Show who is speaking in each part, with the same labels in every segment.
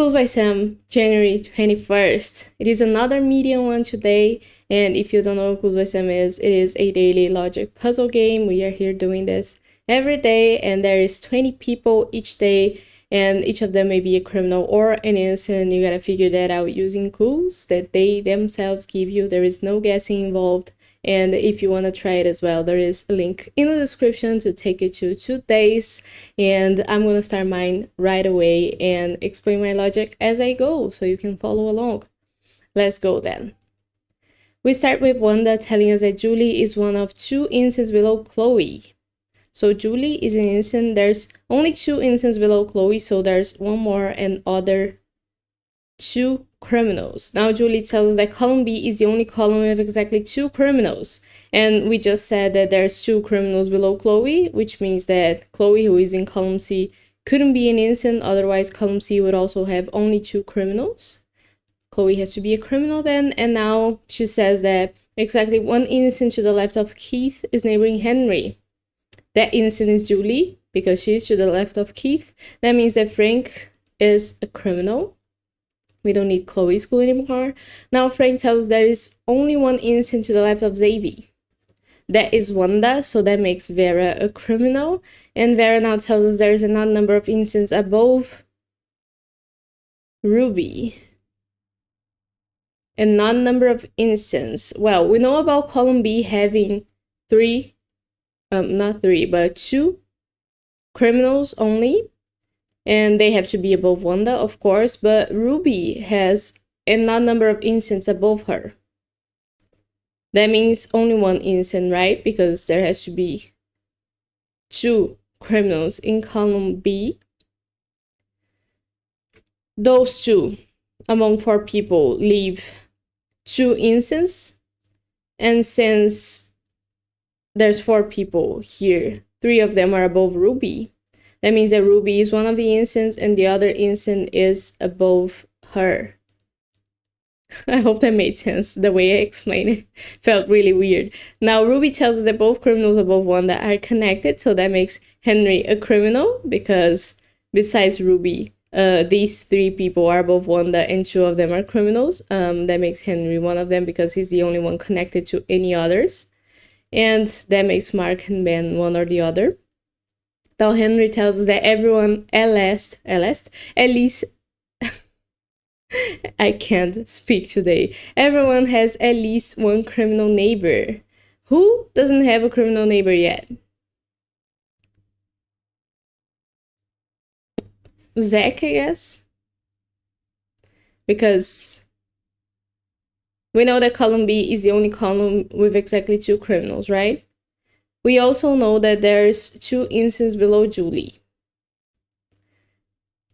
Speaker 1: Clues by Sam, January 21st. It is another medium one today, and if you don't know what Clues by Sam is, it is a daily logic puzzle game. We are here doing this every day, and there is 20 people each day, and each of them may be a criminal or an innocent. You gotta figure that out using clues that they themselves give you. There is no guessing involved. And if you want to try it as well, there is a link in the description to take you to 2 days. And I'm going to start mine right away and explain my logic as I go so you can follow along. Let's go then. We start with Wanda telling us that Julie is one of 2 innocents below Chloe. So Julie is an innocent. There's only 2 innocents below Chloe, so there's one more and other 2 criminals. Now Julie tells us that column B is the only column with exactly 2 criminals. And we just said that there's 2 criminals below Chloe, which means that Chloe, who is in column C, couldn't be an innocent, otherwise column C would also have only 2 criminals. Chloe has to be a criminal then, and now she says that exactly 1 innocent to the left of Keith is neighboring Henry. That innocent is Julie, because she's to the left of Keith. That means that Frank is a criminal. We don't need Chloe's clue anymore. Now Frank tells us there is only 1 innocent to the left of Xavier. That is Wanda, so that makes Vera a criminal. And Vera now tells us there is an odd number of innocents above Ruby. An odd number of innocents. Well, we know about column B having 2 criminals only. And they have to be above Wanda, of course, but Ruby has an odd number of innocents above her. That means only 1 innocent, right? Because there has to be 2 criminals in column B. Those 2 among 4 people leave 2 innocents. And since there's 4 people here, 3 of them are above Ruby. That means that Ruby is one of the innocents and the other innocent is above her. I hope that made sense. The way I explained it felt really weird. Now, Ruby tells us that both criminals above Wanda are connected, so that makes Henry a criminal because besides Ruby, these 3 people are above Wanda and 2 of them are criminals. That makes Henry one of them because he's the only one connected to any others. And that makes Mark and Ben one or the other. Now Henry tells us that everyone at least I can't speak today. Everyone has at least 1 criminal neighbor. Who doesn't have a criminal neighbor yet? Zach, I guess. Because we know that column B is the only column with exactly 2 criminals, right? We also know that there's 2 innocents below Julie.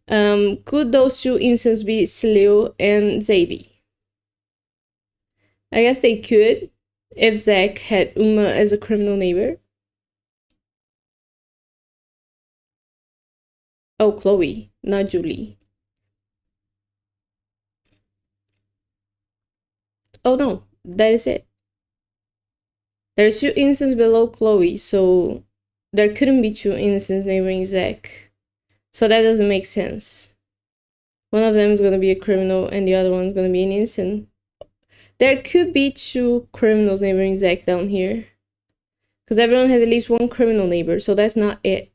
Speaker 1: Could those 2 innocents be Salil and Xavier? I guess they could if Zach had Uma as a criminal neighbor. Oh, Chloe, not Julie. Oh no, that is it. There's 2 innocents below Chloe, so there couldn't be 2 innocents neighboring Zach. So that doesn't make sense. One of them is going to be a criminal and the other one is going to be an innocent. There could be 2 criminals neighboring Zach down here. Because everyone has at least 1 criminal neighbor, so that's not it.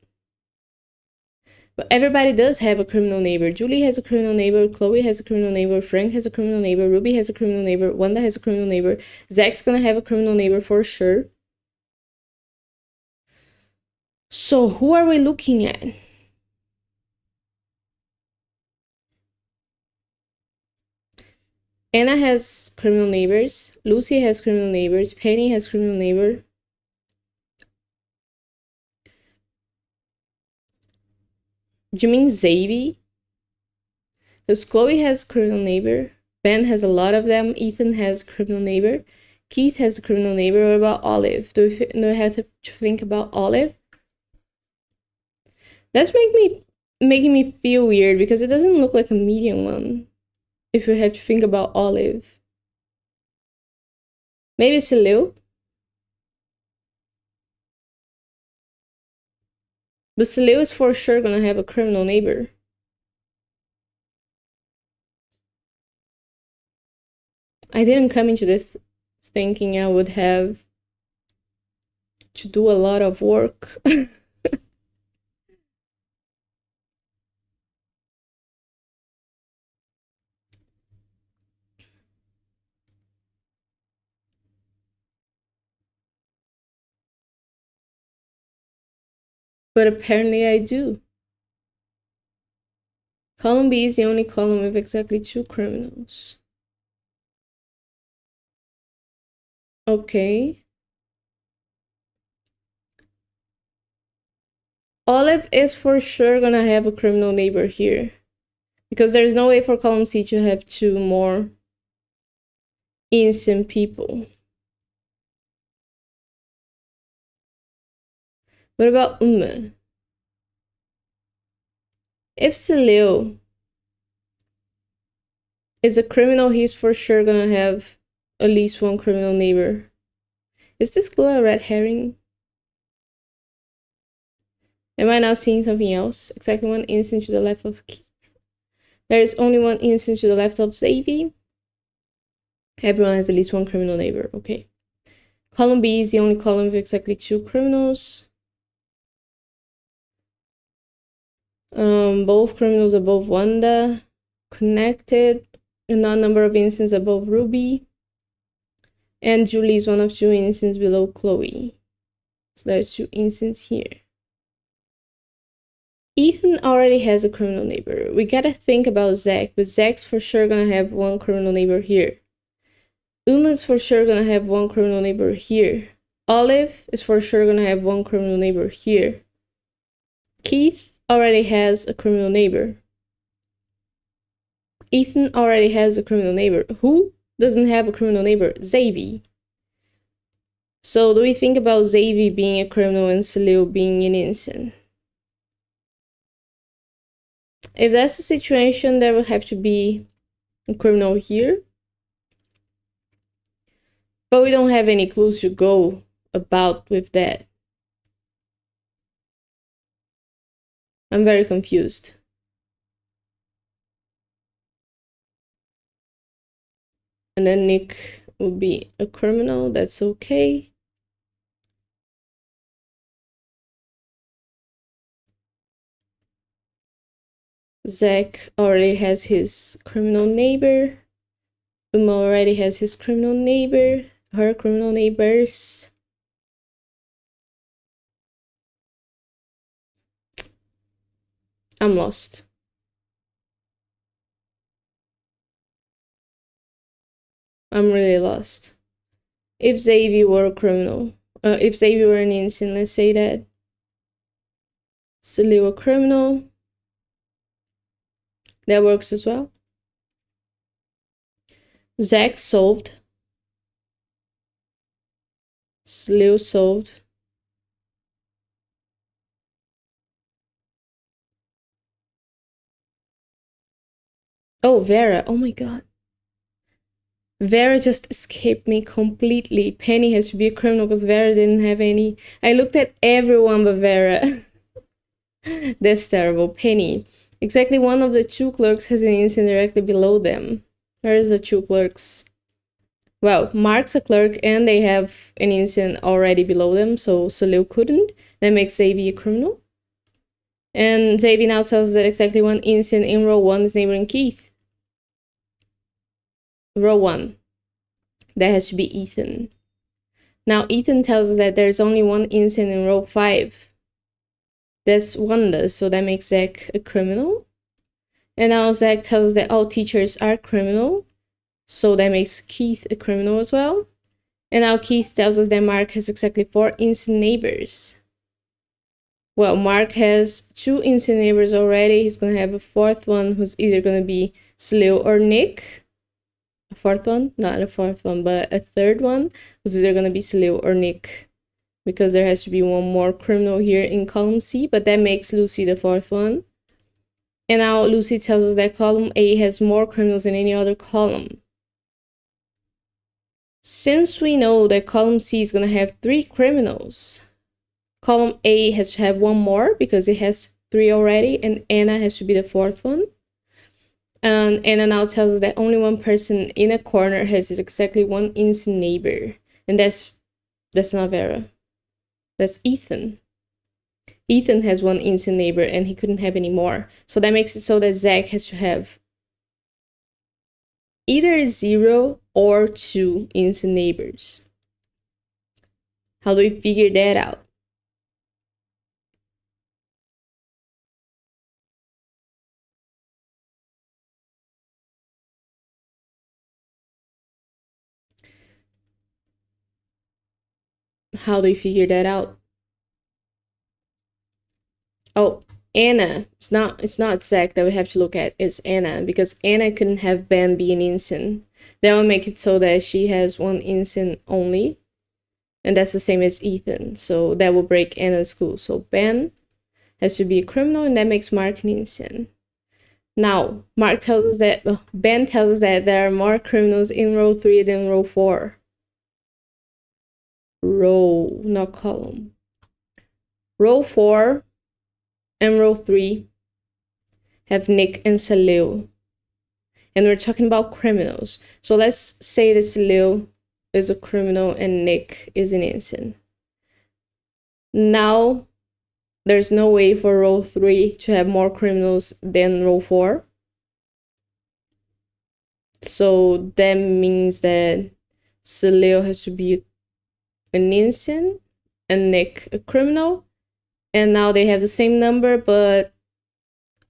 Speaker 1: But everybody does have a criminal neighbor. Julie has a criminal neighbor, Chloe has a criminal neighbor, Frank has a criminal neighbor, Ruby has a criminal neighbor, Wanda has a criminal neighbor, Zach's gonna have a criminal neighbor for sure. So who are we looking at? Anna has criminal neighbors, Lucy has criminal neighbors, Penny has criminal neighbor. Do you mean Xavier? Because Chloe has a criminal neighbor, Ben has a lot of them, Ethan has a criminal neighbor, Keith has a criminal neighbor. What about Olive? Do we have to think about Olive? That's making me feel weird because it doesn't look like a medium one. If we have to think about Olive. Maybe Salil? But Salil is for sure gonna have a criminal neighbor. I didn't come into this thinking I would have to do a lot of work. But apparently I do. Column B is the only column with exactly 2 criminals. Okay. Olive is for sure gonna have a criminal neighbor here, because there's no way for column C to have 2 more innocent people. What about Uma? If Celeu is a criminal, he's for sure gonna have at least 1 criminal neighbor. Is this clue a red herring? Am I now seeing something else? Exactly 1 instant to the left of Keith. There is only 1 instant to the left of Xavi. Everyone has at least 1 criminal neighbor. Okay. Column B is the only column with exactly 2 criminals. Both criminals above Wanda. Connected. An odd number of instances above Ruby. And Julie is one of 2 instances below Chloe. So there's 2 instances here. Ethan already has a criminal neighbor. We gotta think about Zach, but Zach's for sure gonna have 1 criminal neighbor here. Uma's for sure gonna have 1 criminal neighbor here. Olive is for sure gonna have 1 criminal neighbor here. Keith already has a criminal neighbor. Ethan already has a criminal neighbor. Who doesn't have a criminal neighbor? Xavi. So do we think about Xavi being a criminal and Celeu being an innocent? If that's the situation, there will have to be a criminal here. But we don't have any clues to go about with that. I'm very confused. And then Nick will be a criminal. That's okay. Zach already has his criminal neighbor. Uma already has his criminal neighbor. Her criminal neighbors. I'm lost. I'm really lost. If Xavier were a criminal, if Xavier were an innocent, let's say that. Celeu a criminal. That works as well. Zach solved. Celeu solved. Oh, Vera. Oh my god. Vera just escaped me completely. Penny has to be a criminal because Vera didn't have any. I looked at everyone but Vera. That's terrible. Penny. Exactly one of the 2 clerks has an instant directly below them. Where's the 2 clerks? Well, Mark's a clerk and they have an instant already below them, so Celeu couldn't. That makes Xavier a criminal. And Xavier now tells us that exactly 1 instant in row 1 is neighboring Keith. Row 1. That has to be Ethan. Now Ethan tells us that there's only 1 instant in row 5. That's Wanda, so that makes Zach a criminal. And now Zach tells us that all teachers are criminal, so that makes Keith a criminal as well. And now Keith tells us that Mark has exactly 4 instant neighbors. Well, Mark has 2 instant neighbors already. He's gonna have a 4th one who's either gonna be Celeu or Nick. A 4th one? Not a 4th one, but a 3rd one was either gonna be Celeu or Nick, because there has to be 1 more criminal here in column C, but that makes Lucy the 4th one. And now Lucy tells us that column A has more criminals than any other column. Since we know that column C is gonna have 3 criminals, column A has to have 1 more because it has 3 already, and Anna has to be the 4th one. And Anna now tells us that only one person in a corner has exactly one instant neighbor. And that's not Vera. That's Ethan. Ethan has one instant neighbor and he couldn't have any more. So that makes it so that Zach has to have either 0 or 2 instant neighbors. How do we figure that out? How do we figure that out? Oh, Anna. It's not Zach that we have to look at. It's Anna, because Anna couldn't have Ben be an instant. That will make it so that she has one instant only. And that's the same as Ethan. So that will break Anna's clue. So Ben has to be a criminal, and that makes Mark an instant. Now, Ben tells us that there are more criminals in row 3 than row 4. Row, not column. Row 4 and row 3 have Nick and Salil. And we're talking about criminals. So let's say that Salil is a criminal and Nick is an innocent. Now, there's no way for row 3 to have more criminals than row 4. So that means that Salil has to be an innocent and Nick a criminal. And now they have the same number, but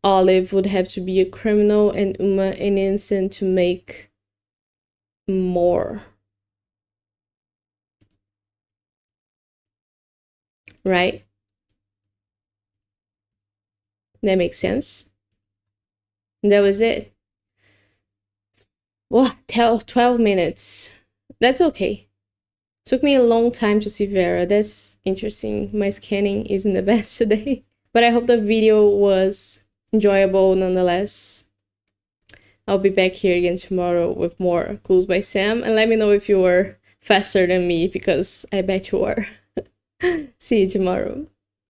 Speaker 1: Olive would have to be a criminal and Uma an innocent to make more. Right? That makes sense. And that was it. Well, 12 minutes. That's okay. Took me a long time to see Vera. That's interesting. My scanning isn't the best today. But I hope the video was enjoyable nonetheless. I'll be back here again tomorrow with more Clues by Sam. And let me know if you were faster than me, because I bet you were. See you tomorrow.